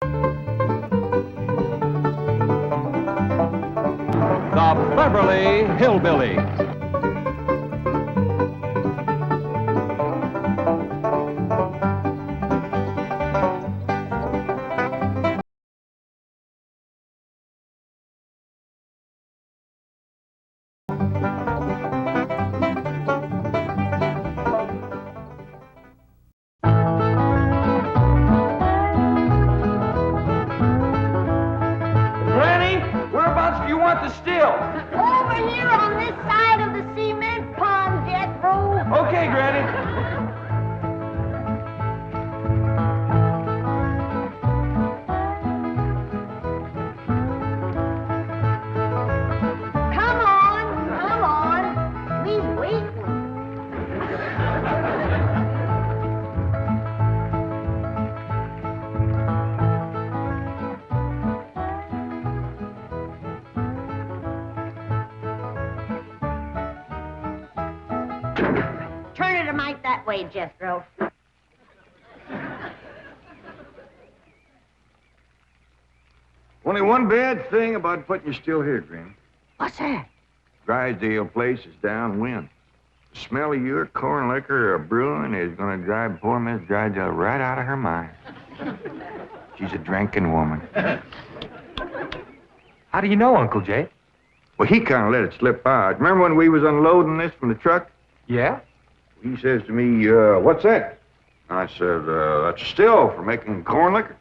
The Beverly Hillbillies. The still? Over here on this side of the cement pond, Jethro. Okay, Granny. Come on. We's waiting. Turn it a mite that way, Jethro. Only one bad thing about putting you still here, Granny. What's that? Drysdale place is downwind. The smell of your corn liquor brewing is going to drive poor Miss Drysdale right out of her mind. She's a drinking woman. How do you know, Uncle Jay? Well, he kind of let it slip out. Remember when we was unloading this from the truck? Yeah? He says to me, what's that? I said, that's a still for making corn liquor.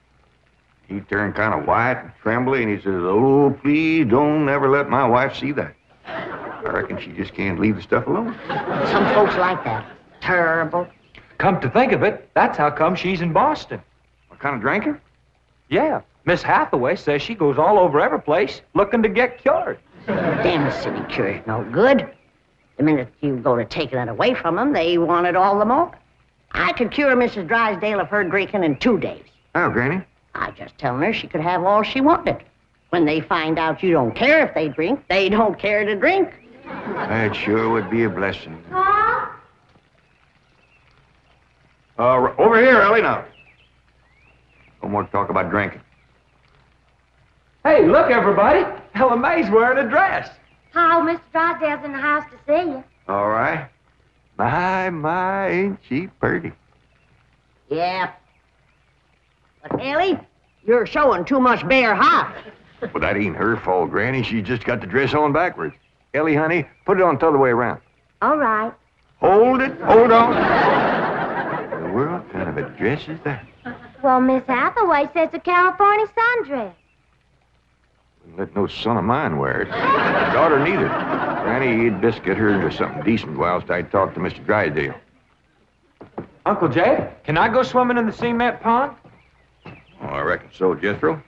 He turned kind of white and trembly, and he says, oh, please don't ever let my wife see that. I reckon she just can't leave the stuff alone. Some folks like that. Terrible. Come to think of it, that's how come she's in Boston. What kind of drinker? Yeah. Miss Hathaway says she goes all over every place looking to get cured. Damn city cure's no good. The minute you go to taking it away from them, they want it all the more. I could cure Mrs. Drysdale of her drinking in 2 days. Oh, Granny. I just telling her she could have all she wanted. When they find out you don't care if they drink, they don't care to drink. That sure would be a blessing. Huh? Over here, Ellie, now. No more talk about drinking. Hey, look, everybody. Ella Mae's wearing a dress. How, Mr. Drysdale's in the house to see you. All right. My, ain't she pretty? Yeah. But, Ellie, you're showing too much bare hop. Well, that ain't her fault, Granny. She just got the dress on backwards. Ellie, honey, put it on the other way around. All right. Hold it. Hold on. What in the world kind of a dress is that? Well, Miss Hathaway says a California sundress. Wouldn't let no son of mine wear it. Daughter neither. Granny, you'd best get her into something decent whilst I talk to Mr. Drysdale. Uncle Jay, can I go swimming in the cement pond? Oh, I reckon so, Jethro.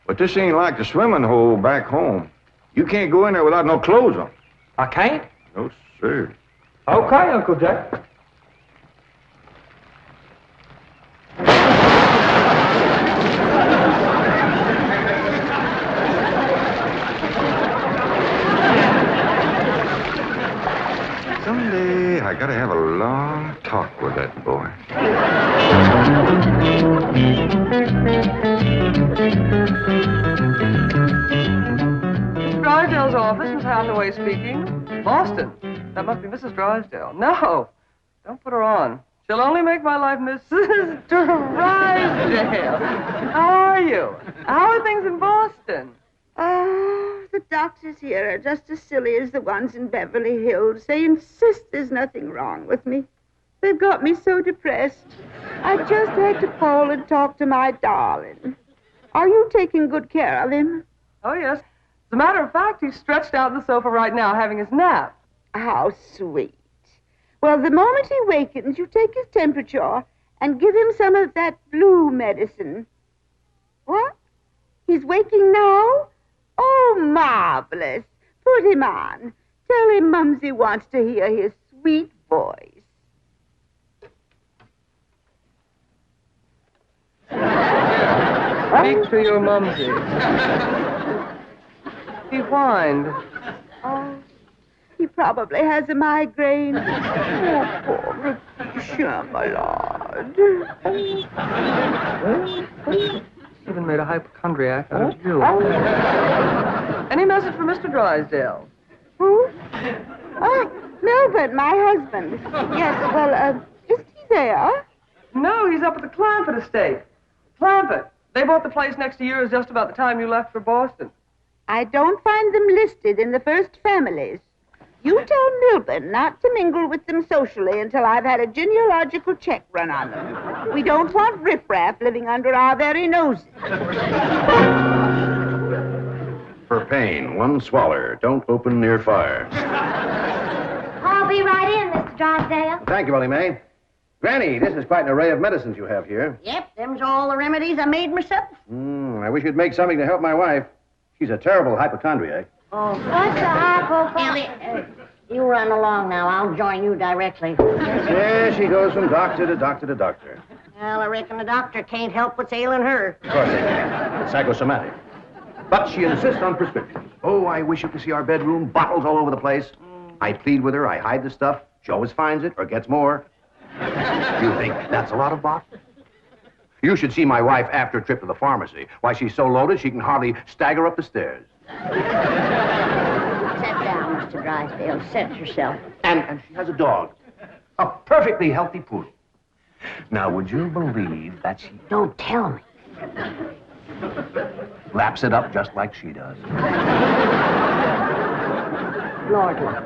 But this ain't like the swimming hole back home. You can't go in there without no clothes on. I can't? No, sir. Okay, Uncle Jay. Someday I gotta have a long talk with that boy. Mr. Drysdale's office, Miss Hathaway speaking. Boston. That must be Mrs. Drysdale. No, don't put her on. She'll only make my life Mrs. Drysdale. How are you? How are things in Boston? Oh, the doctors here are just as silly as the ones in Beverly Hills. They insist there's nothing wrong with me. They've got me so depressed. I just had to call and talk to my darling. Are you taking good care of him? Oh, yes. As a matter of fact, he's stretched out on the sofa right now having his nap. How sweet. Well, the moment he wakens, you take his temperature and give him some of that blue medicine. What? He's waking now? Oh, marvelous. Put him on. Tell him Mumsy wants to hear his sweet voice. Speak to your mumsy. He whined. Oh, he probably has a migraine. Oh, poor Patricia, my lord. even made a hypochondriac out of you. Any message for Mr. Drysdale? Who? Oh, Melvin, my husband. Yes, well, is he there? No, he's up at the Clampett estate. Clampett. They bought the place next to yours just about the time you left for Boston. I don't find them listed in the first families. You tell Milburn not to mingle with them socially until I've had a genealogical check run on them. We don't want riffraff living under our very noses. For pain, one swaller. Don't open near fire. I'll be right in, Mr. Drysdale. Thank you, Ellie Mae. Granny, this is quite an array of medicines you have here. Yep, them's all the remedies I made myself. I wish you'd make something to help my wife. She's a terrible hypochondriac. Oh, What's the hypochondriac? Ellie, you run along now. I'll join you directly. Yeah, she goes from doctor to doctor to doctor. Well, I reckon the doctor can't help what's ailing her. Of course they can. It's psychosomatic. But she insists on prescriptions. Oh, I wish you could see our bedroom. Bottles all over the place. I plead with her. I hide the stuff. She always finds it or gets more. You think that's a lot of bottles? You should see my wife after a trip to the pharmacy. Why, she's so loaded she can hardly stagger up the stairs. Sit down, Mr. Drysdale. Sit yourself. And she has a dog. A perfectly healthy poodle. Now, would you believe that she Don't tell me. laps it up just like she does? Lord, look.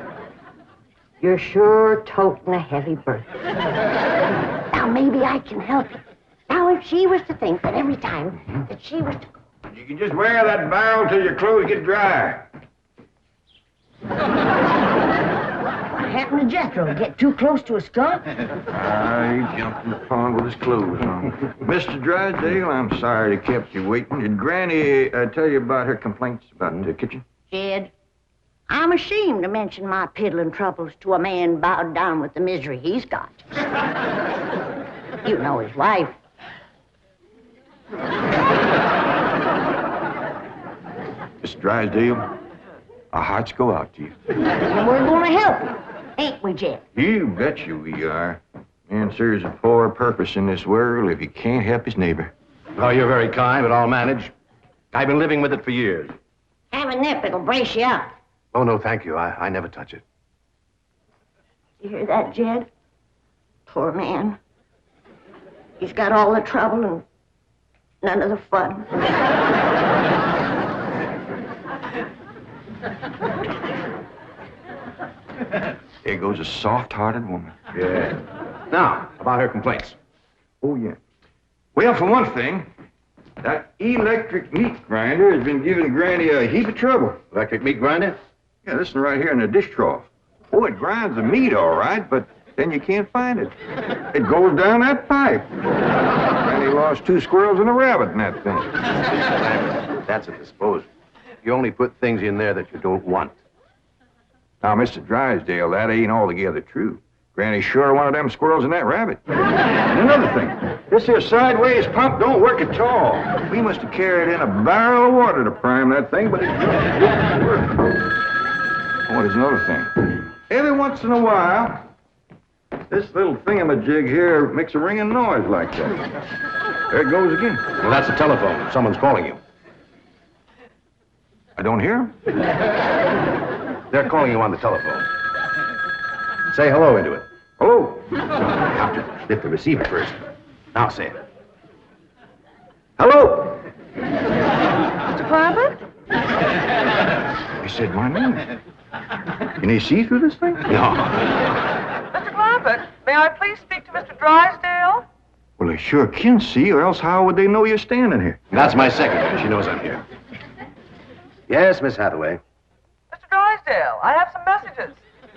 You're sure toting a heavy burden. Now, maybe I can help you. Now, if she was to think that every time that she was to... You can just wear that barrel till your clothes get dry. What happened to Jethro? Get too close to a skunk? He jumped in the pond with his clothes on. Mr. Drysdale, I'm sorry to kept you waiting. Did Granny tell you about her complaints about the kitchen? Jed, I'm ashamed to mention my piddling troubles to a man bowed down with the misery he's got. You know his wife. Mr. Drysdale, our hearts go out to you. And we're going to help you, ain't we, Jed? You betcha we are. Man serves a poor purpose in this world if he can't help his neighbor. Oh, you're very kind, but I'll manage. I've been living with it for years. Have a nip, it'll brace you up. Oh, no, thank you. I never touch it. You hear that, Jed? Poor man. He's got all the trouble and none of the fun. There goes a soft-hearted woman. Yeah. Now, about her complaints. Oh, yeah. Well, for one thing, that electric meat grinder has been giving Granny a heap of trouble. Electric meat grinder? Yeah, listen right here in the dish trough. Oh, it grinds the meat all right, but then you can't find it. It goes down that pipe. Granny lost 2 squirrels and a rabbit in that thing. That's a disposal. You only put things in there that you don't want. Now, Mr. Drysdale, that ain't altogether true. Granny sure one of them squirrels and that rabbit. And another thing, this here sideways pump don't work at all. We must have carried in a barrel of water to prime that thing, but it don't work. Oh, there's another thing. Every once in a while, this little thingamajig here makes a ringing noise like that. There it goes again. Well, that's the telephone. Someone's calling you. I don't hear him. They're calling you on the telephone. Say hello into it. Hello. You have to lift the receiver first. Now say it. Hello. Mr. Clampett? He said my name. Can he see through this thing? No. Mr. Clampett, may I please speak to Mr. Drysdale? Well, they sure can see, or else how would they know you're standing here? That's my secretary. She knows I'm here. Yes, Miss Hathaway. Mr. Drysdale, I have some messages.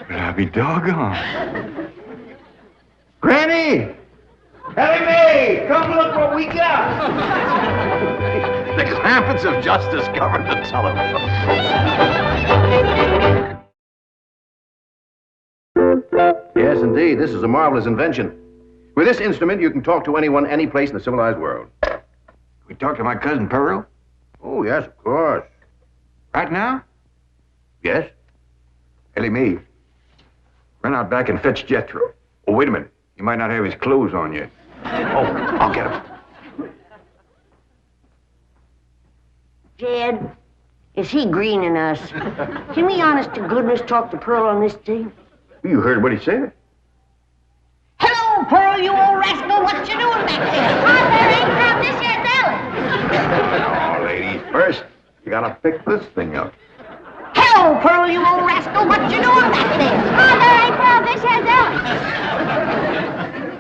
Well, I'll be doggone. Granny! Ellie Mae! Come look what we got! The Clampetts have just discovered the telephone. Yes, indeed. This is a marvelous invention. With this instrument, you can talk to anyone, any place in the civilized world. Can we talk to my cousin Pearl? Oh, yes, of course. Right now? Yes? Ellie Mae, run out back and fetch Jethro. Oh, wait a minute. You might not have his clothes on yet. Oh, I'll get him. Jed, is he greening us? Can we honest to goodness talk to Pearl on this team? You heard what he said. Hello, Pearl, you old rascal. What you doing back there? Oh, there ain't crowd. This here's Ellen. Oh, ladies, first, you gotta pick this thing up. Hello, Pearl, you old rascal. What you doing back there? Oh, there ain't crowd. This here's Ellen.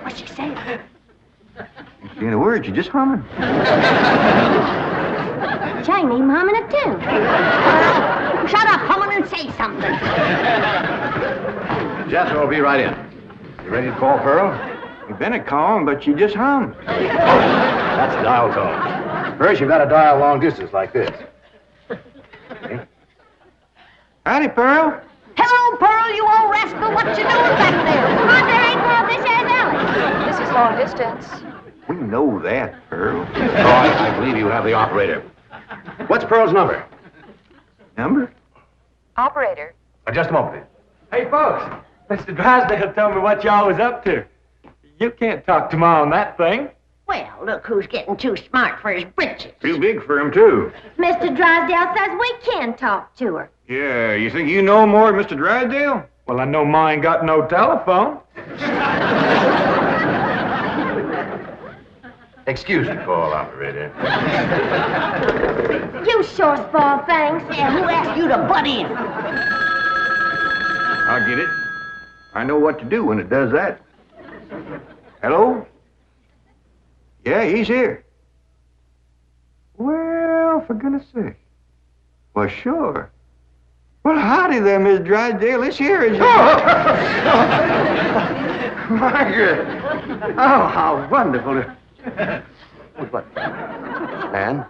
What's she saying? You saying a word, you just humming. She ain't even humming a tune. Shut up, humming, and say something. Jethro will be right in. You ready to call Pearl? You've been a calm, but you just hum. That's dial tone. First, you've got to dial long distance like this. Okay. Howdy, Pearl. Hello, Pearl, you old rascal. What you doing back there? Oh, there ain't crowd. This here's Ellen. This is long distance. We know that, Pearl. Oh, I believe you have the operator. What's Pearl's number? Number? Operator. Just a moment, please. Hey, folks, Mr. Drysdale told me what y'all was up to. You can't talk to Ma on that thing. Well, look who's getting too smart for his britches. Too big for him, too. Mr. Drysdale says we can talk to her. Yeah, you think you know more than Mr. Drysdale? Well, I know Ma ain't got no telephone. Excuse the call, operator. You sure spoil things. And who asked you to butt in? I'll get it. I know what to do when it does that. Hello? Yeah, he's here. Well, for goodness sake. Well, sure. Well, howdy there, Miss Drysdale. This here is... Margaret! Oh, how wonderful. What? Man?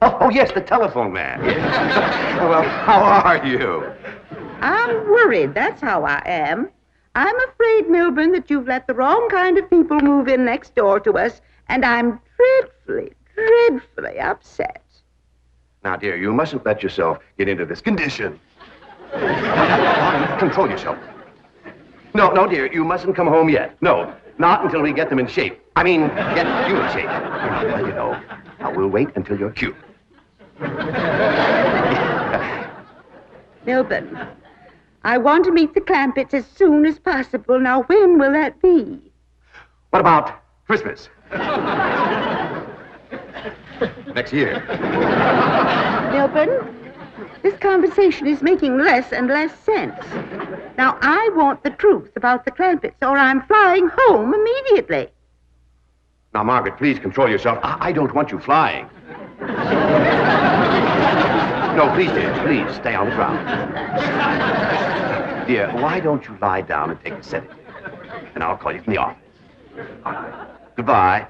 Oh, yes, the telephone man. Well, how are you? I'm worried, that's how I am. I'm afraid, Milburn, that you've let the wrong kind of people move in next door to us, and I'm dreadfully upset. Now, dear, you mustn't let yourself get into this condition. Control yourself. No, dear, you mustn't come home yet. No, not until we get them in shape. I mean, get you in shape. You know. Now, we'll wait until you're cute. Milburn, I want to meet the Clampetts as soon as possible. Now, when will that be? What about Christmas? Next year. Milburn, this conversation is making less and less sense. Now, I want the truth about the Clampetts, or I'm flying home immediately. Now, Margaret, please control yourself. I don't want you flying. No, please, dear, please, stay on the ground. Dear, why don't you lie down and take a sedative? And I'll call you from the office. Goodbye.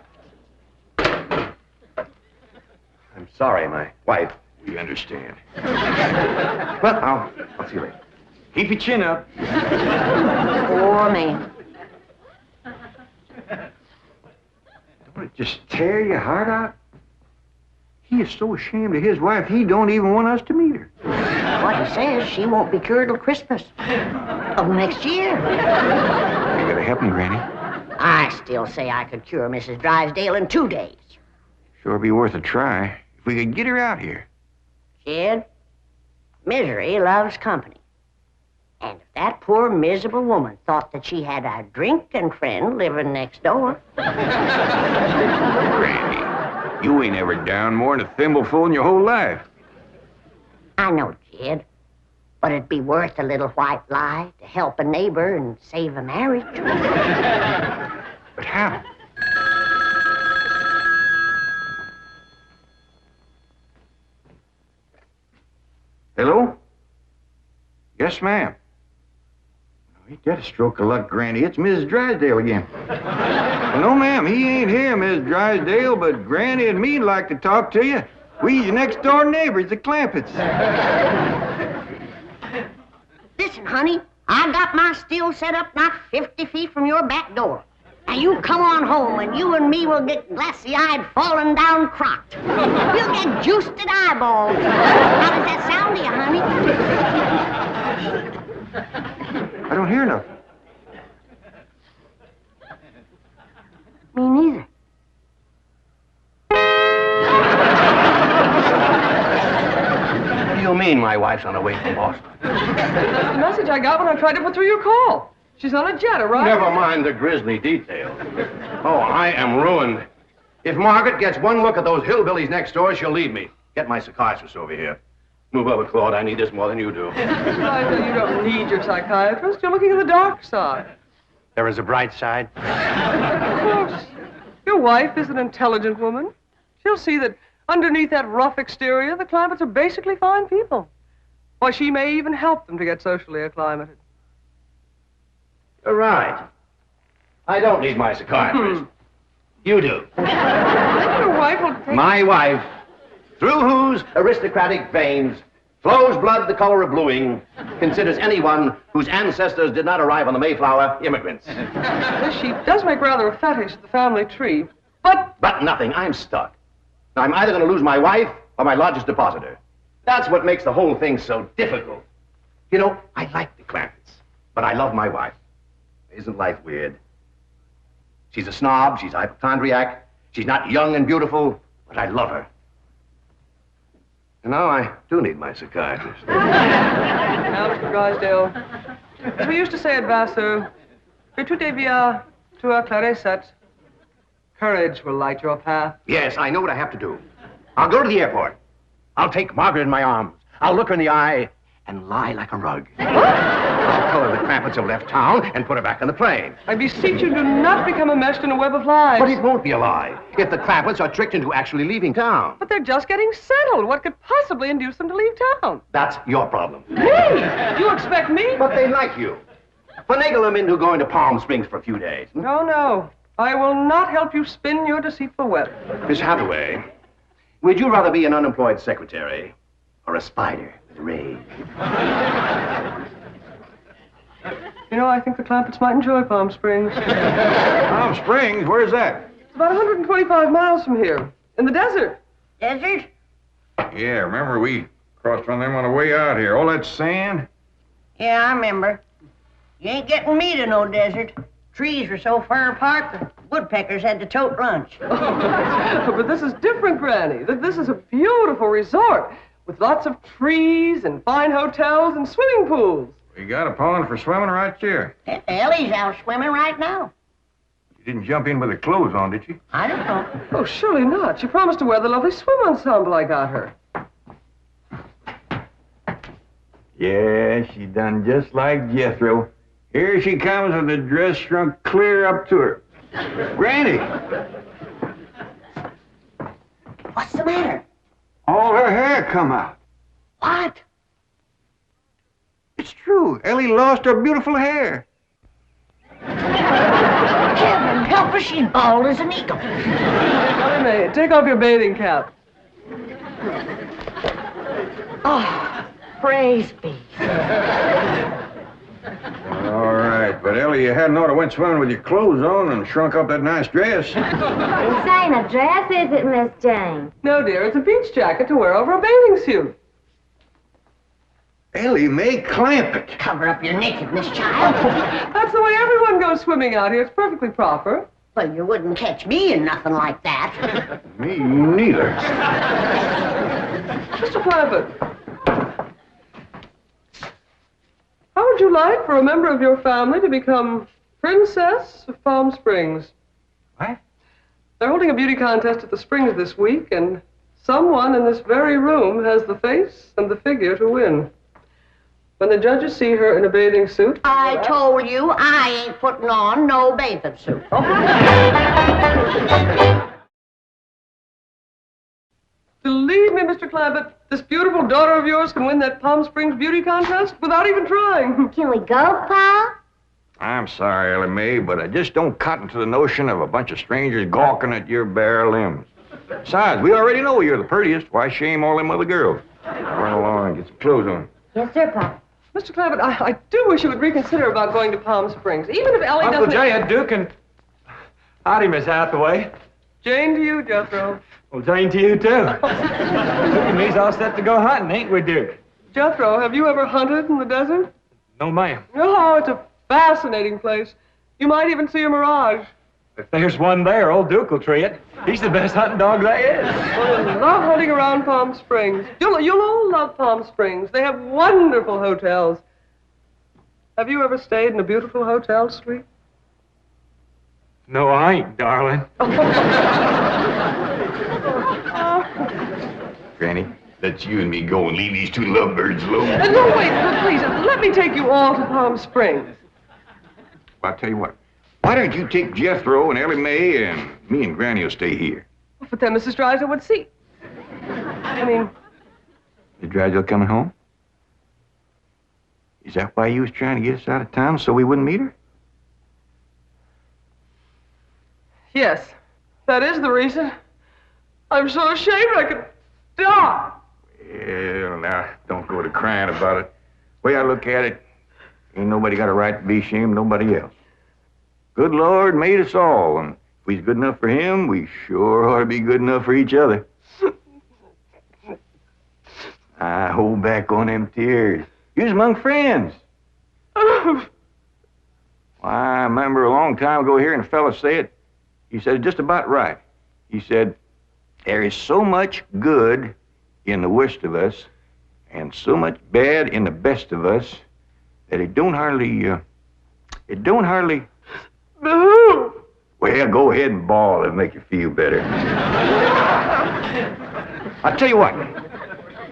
I'm sorry, my wife. We understand. Well, I'll see you later. Keep your chin up. Poor man. Don't it just tear your heart out? He is so ashamed of his wife, he don't even want us to meet her. What he says, she won't be cured till Christmas of next year. You gotta help me, Granny. I still say I could cure Mrs. Drysdale in 2 days. Sure be worth a try. If we could get her out here. Kid, misery loves company. And if that poor, miserable woman thought that she had a drinking friend living next door... Granny, you ain't ever down more than a thimbleful in your whole life. I know, kid, but it'd be worth a little white lie to help a neighbor and save a marriage. But how? Hello? Yes, ma'am. Ain't that a stroke of luck, Granny? It's Mrs. Drysdale again. Well, no, ma'am, he ain't here, Mrs. Drysdale, but Granny and me'd like to talk to you. We your next-door neighbors, the Clampetts. Listen, honey, I got my still set up not 50 feet from your back door. Now, you come on home, and you and me will get glassy-eyed, falling down crocked. We'll get juiced at eyeballs. How does that sound to you, honey? I don't hear nothing. Me neither. you mean my wife's on her way from Boston? That's the message I got when I tried to put through your call. She's on a jet, right? Never mind the grisly details. Oh, I am ruined. If Margaret gets one look at those hillbillies next door, she'll leave me. Get my psychiatrist over here. Move over, Claude. I need this more than you do. Drysdale, you don't need your psychiatrist. You're looking at the dark side. There is a bright side. Of course. Your wife is an intelligent woman. She'll see that underneath that rough exterior, the Clampetts are basically fine people. Why, she may even help them to get socially acclimated. You're right. I don't need my psychiatrist. You do. Your wife will take... My wife, through whose aristocratic veins flows blood the color of bluing, considers anyone whose ancestors did not arrive on the Mayflower immigrants. She does make rather a fetish at the family tree, but... But nothing. I'm stuck. I'm either going to lose my wife or my largest depositor. That's what makes the whole thing so difficult. You know, I like the Clampetts, but I love my wife. Isn't life weird? She's a snob, she's a hypochondriac, she's not young and beautiful, but I love her. And now I do need my psychiatrist. Now, Mr. Drysdale, as we used to say at Vassar, que tout devient tout éclaircit. Courage will light your path. Yes, I know what I have to do. I'll go to the airport. I'll take Margaret in my arms. I'll look her in the eye and lie like a rug. I'll tell her the Clampetts have left town and put her back on the plane. I beseech you, do not become enmeshed in a web of lies. But it won't be a lie if the Clampetts are tricked into actually leaving town. But they're just getting settled. What could possibly induce them to leave town? That's your problem. Me? You expect me? But they like you. Finagle them into going to Palm Springs for a few days. No, no. I will not help you spin your deceitful web. Miss Hathaway, would you rather be an unemployed secretary or a spider with a raise? You know, I think the Clampetts might enjoy Palm Springs. Palm Springs? Where's that? It's about 125 miles from here, in the desert. Desert? Yeah, remember we crossed from them on the way out here. All that sand? Yeah, I remember. You ain't getting me to no desert. Trees were so far apart, the woodpeckers had to tote lunch. But this is different, Granny. This is a beautiful resort with lots of trees and fine hotels and swimming pools. We got a pond for swimming right here. Ellie's out swimming right now. You didn't jump in with her clothes on, did you? I don't know. Oh, surely not. She promised to wear the lovely swim ensemble I got her. Yeah, she done just like Jethro. Here she comes with the dress shrunk clear up to her. Granny! What's the matter? All her hair come out. What? It's true. Ellie lost her beautiful hair. Heaven help her, she's bald as an eagle. Ellie Mae, take off your bathing cap. Oh, praise be. All right, but Ellie, you hadn't ought to went swimming with your clothes on and shrunk up that nice dress. This ain't a dress, is it, Miss Jane? No, dear, it's a beach jacket to wear over a bathing suit. Ellie Mae Clampett. Cover up your nakedness, child. That's the way everyone goes swimming out here. It's perfectly proper. Well, you wouldn't catch me in nothing like that. Me neither. Mr. Clampett, how would you like for a member of your family to become Princess of Palm Springs? What? They're holding a beauty contest at the Springs this week, and someone in this very room has the face and the figure to win. When the judges see her in a bathing suit... I told you I ain't putting on no bathing suit. Believe me, Mr. Clampett, this beautiful daughter of yours can win that Palm Springs beauty contest without even trying. Can we go, Pa? I'm sorry, Ellie Mae, but I just don't cotton to the notion of a bunch of strangers gawking at your bare limbs. Besides, we already know you're the prettiest. Why shame all them other girls? Run along and get some clothes on. Yes, sir, Pa. Mr. Clampett, I do wish you would reconsider about going to Palm Springs, even if Ellie Uncle doesn't... Jay, Duke, and... Howdy, Miss Hathaway. Jane to you, Jethro. Well, Jane to you, too. Duke and me's all set to go hunting, ain't we, Duke? Jethro, have you ever hunted in the desert? No, ma'am. Oh, it's a fascinating place. You might even see a mirage. If there's one there, old Duke will tree it. He's the best hunting dog there is. Well, I love hunting around Palm Springs. You'll all love Palm Springs. They have wonderful hotels. Have you ever stayed in a beautiful hotel suite? No, I ain't, darling. Granny, let's you and me go and leave these two lovebirds alone. No, wait, please, let me take you all to Palm Springs. I'll tell you what. Why don't you take Jethro and Ellie Mae and me and Granny will stay here? But then Mrs. Drysdale would see. I mean... Is Drysdale coming home? Is that why you was trying to get us out of town so we wouldn't meet her? Yes, that is the reason. I'm so ashamed I could die. Well, now, don't go to crying about it. The way I look at it, ain't nobody got a right to be ashamed of nobody else. Good Lord made us all, and if we's good enough for him, we sure ought to be good enough for each other. I hold back on them tears. You was among friends. Why, I remember a long time ago hearing a fella say it. He said it just about right. He said, there is so much good in the worst of us and so much bad in the best of us that it don't hardly... Boo! Well, go ahead and bawl. It'll make you feel better. I'll tell you what.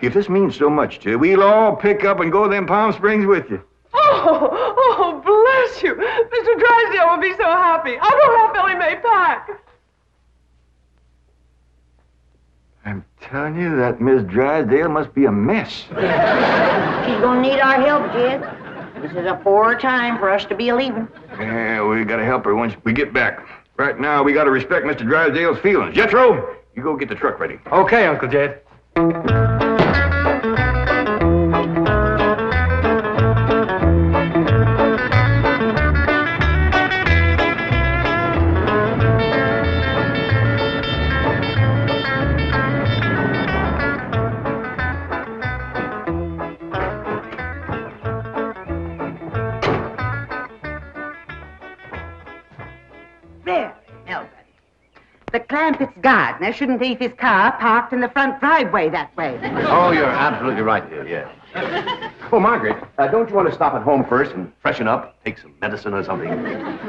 If this means so much to you, we'll all pick up and go to them Palm Springs with you. Oh, bless you. Mr. Drysdale will be so happy. I'll go help Ellie Mae pack. I'm telling you, that Miss Drysdale must be a mess. She's gonna need our help, Jed. This is a poor time for us to be leaving. Yeah, we gotta help her once we get back. Right now, we gotta respect Mr. Drysdale's feelings. Jethro, you go get the truck ready. Okay, Uncle Jed. There, Melvin. The Clampetts gardener shouldn't leave his car parked in the front driveway that way. Oh, you're absolutely right, dear, yes. Oh, Margaret, don't you want to stop at home first and freshen up? Take some medicine or something?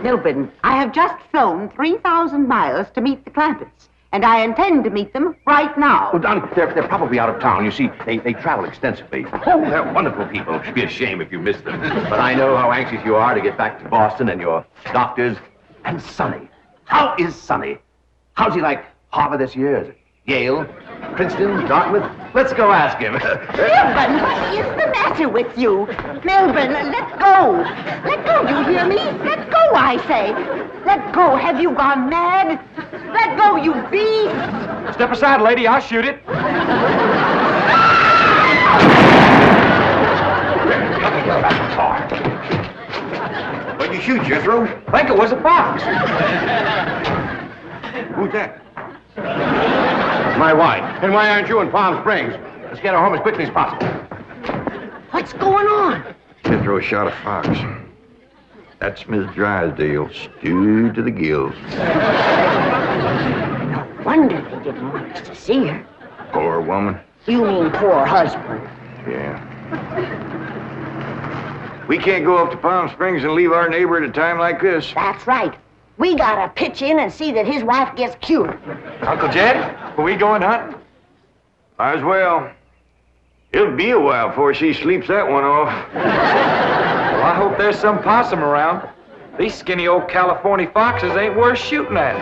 Melvin, I have just flown 3,000 miles to meet the Clampetts, and I intend to meet them right now. Oh, Don, they're probably out of town. You see, they travel extensively. Oh, they're wonderful people. It'd be a shame if you missed them. But I know how anxious you are to get back to Boston and your doctors. And Sonny. How is Sonny? How's he like Harvard this year? Is it Yale? Princeton? Dartmouth? Let's go ask him. Melvin, what is the matter with you? Melvin, let go. Let go, you hear me? Let go, I say. Let go. Have you gone mad? Let go, you beast. Step aside, lady. I'll shoot it. What'd you shoot, Jethro? I think it was a fox. Who's that? My wife. And why aren't you in Palm Springs? Let's get her home as quickly as possible. What's going on? Jethro shot a fox. That's Miss Drysdale, stewed to the gills. No wonder they didn't want us to see her. Poor woman. You mean poor husband. Yeah. We can't go up to Palm Springs and leave our neighbor at a time like this. That's right. We gotta pitch in and see that his wife gets cured. Uncle Jed, are we going hunting? Might as well. It'll be a while before she sleeps that one off. Well, I hope there's some possum around. These skinny old California foxes ain't worth shooting at.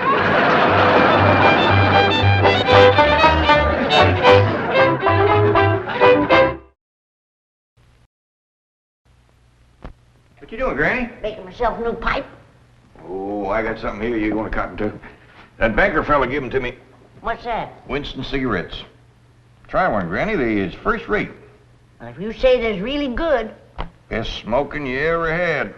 What you doing, Granny? Making myself a new pipe. Oh, I got something here you want to cotton to. That banker fella gave them to me. What's that? Winston cigarettes. Try one, Granny. They is first rate. Well, if you say they're really good. Best smoking you ever had.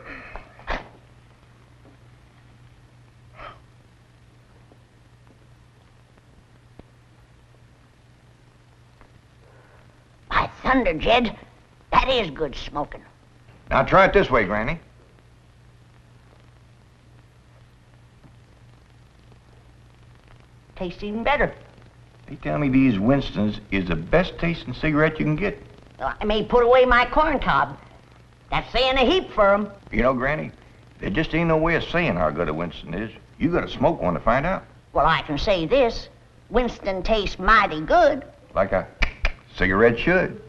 By thunder, Jed, that is good smoking. Now try it this way, Granny. tastes even better. They tell me these Winstons is the best tasting cigarette you can get. Well, I may put away my corn cob. That's saying a heap for 'em. You know, Granny, there just ain't no way of saying how good a Winston is. You gotta smoke one to find out. Well, I can say this. Winston tastes mighty good. Like a cigarette should.